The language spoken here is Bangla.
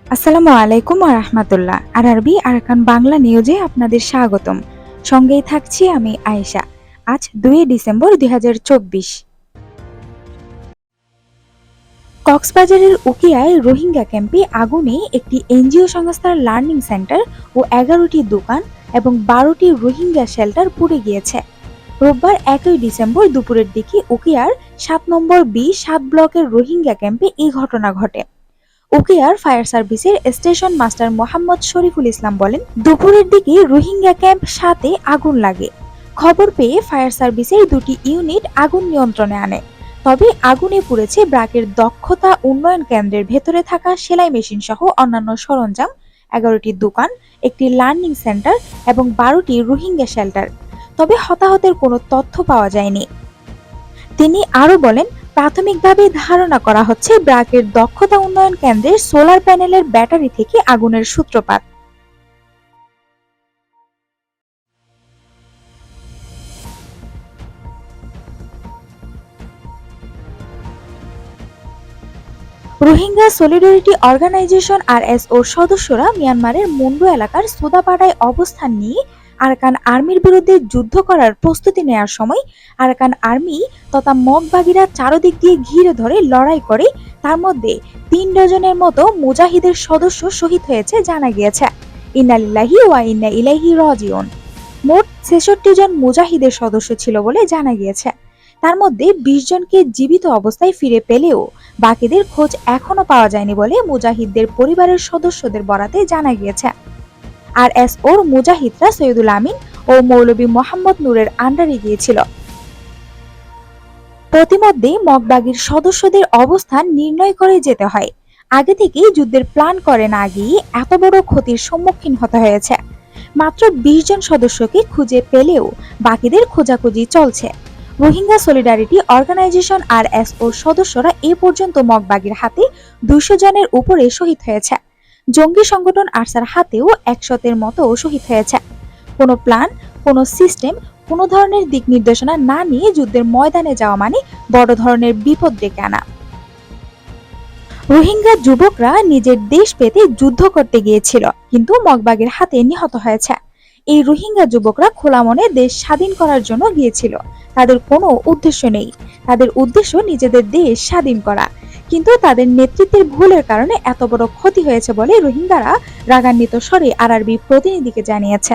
আসসালামু আলাইকুম ওয়া রাহমাতুল্লাহ। আরবি আরাকান বাংলা নিউজে আপনাদের স্বাগতম। সঙ্গেই থাকছি আমি আয়েশা। আজ 2 ডিসেম্বর 2024। কক্সবাজারের উখিয়ায় রোহিঙ্গা ক্যাম্পে আগুনে একটি এনজিও সংস্থার লার্নিং সেন্টার ও 11টি দোকান এবং 12টি রোহিঙ্গা শেল্টার পুড়ে গিয়েছে। রোববার 1 ডিসেম্বর দুপুরের দিকে উখিয়ার 7 নম্বর বি 7 ব্লকের রোহিঙ্গা ক্যাম্পে এই ঘটনা ঘটে। উখিয়ার ফায়ার সার্ভিসের স্টেশন মাস্টার মোহাম্মদ শরীফুল ইসলাম বলেন, দুপুরের দিকে রোহিঙ্গা ক্যাম্প 7-এ আগুন লাগে। খবর পেয়ে ফায়ার সার্ভিসের 2টি ইউনিট আগুন নিয়ন্ত্রণে আনে। তবে আগুনে পুড়েছে ব্র্যাকের দক্ষতা উন্নয়ন কেন্দ্রের ভেতরে থাকা সেলাই মেশিন সহ অন্যান্য সরঞ্জাম, 11টি দোকান, একটি লার্নিং সেন্টার এবং 12টি রোহিঙ্গা শেল্টার। তবে হতাহতের কোনো তথ্য পাওয়া যায়নি। তিনি আরও বলেন, প্রাথমিকভাবে ধারণা করা হচ্ছে ব্র্যাকের দক্ষতা উন্নয়ন কেন্দ্রের সোলার প্যানেলের ব্যাটারি থেকে আগুনের সূত্রপাত। রোহিঙ্গা সলিডারিটি অর্গানাইজেশন আরএসওর সদস্যরা মিয়ানমারের মুন্ডু এলাকার সোদাপাড়ায় অবস্থান নিয়ে আরাকান আর্মির বিরুদ্ধে যুদ্ধ করার প্রস্তুতি নেয়ার সময় আরাকান আর্মি তথা মগবাগিরা চারদিক দিয়ে ঘিরে ধরে লড়াই করে। তার মধ্যে 3 ডজনের মতো মুজাহিদের সদস্য শহীদ হয়েছে জানা গিয়েছে। ইন্না লিল্লাহি ওয়া ইন্না ইলাইহি রাজিউন। মোট 66 জন মুজাহিদের সদস্য ছিল বলে জানা গিয়েছে। তার মধ্যে 20 জনকে জীবিত অবস্থায় ফিরে পেলেও বাকিদের খোঁজ এখনো পাওয়া যায়নি বলে মুজাহিদদের পরিবারের সদস্যদের বরাতে জানা গিয়েছে। আরএসওর মুজাহিদরা সৈয়দুল আমিন ও মৌলভী মোহাম্মদ নূরের আন্ডারে গিয়েছিল। প্রতিমধ্যে মগবাগির সদস্যদের অবস্থান নির্ণয় করে যেতে হয়। আগে থেকেই যুদ্ধের প্ল্যান করে না গিয়ে এত বড় ক্ষতির সম্মুখীন হতে হয়েছে। মাত্র 20 জন সদস্যকে খুঁজে পেলেও বাকিদের খোঁজাখুঁজি চলছে। রোহিঙ্গা সলিডারিটি অর্গানাইজেশন আরএসওর সদস্যরা এ পর্যন্ত মগবাগির হাতে 200 জনের উপরে শহীদ হয়েছে। জঙ্গি সংগঠন আরসার হাতেও 100-এর মতো শহীদ হয়েছে। কোনো প্ল্যান, কোনো সিস্টেম, কোনো ধরনের দিক নির্দেশনা না নিয়ে যুদ্ধের ময়দানে যাওয়া মানে বড় ধরনের বিপদ ডেকে আনা। রোহিঙ্গা যুবকরা নিজের দেশ পেতে যুদ্ধ করতে গিয়েছিল, কিন্তু মগবাগের হাতে নিহত হয়েছে। এই রোহিঙ্গা যুবকরা খোলা মনে দেশ স্বাধীন করার জন্য গিয়েছিল। তাদের কোনো উদ্দেশ্য নেই। তাদের উদ্দেশ্য নিজেদের দেশ স্বাধীন করা। কিন্তু তাদের নেতৃত্বের ভুলের কারণে এত বড় ক্ষতি হয়েছে বলে রোহিঙ্গারা রাগান্বিত স্বরে আরআরবি প্রতিনিধিকে জানিয়েছে।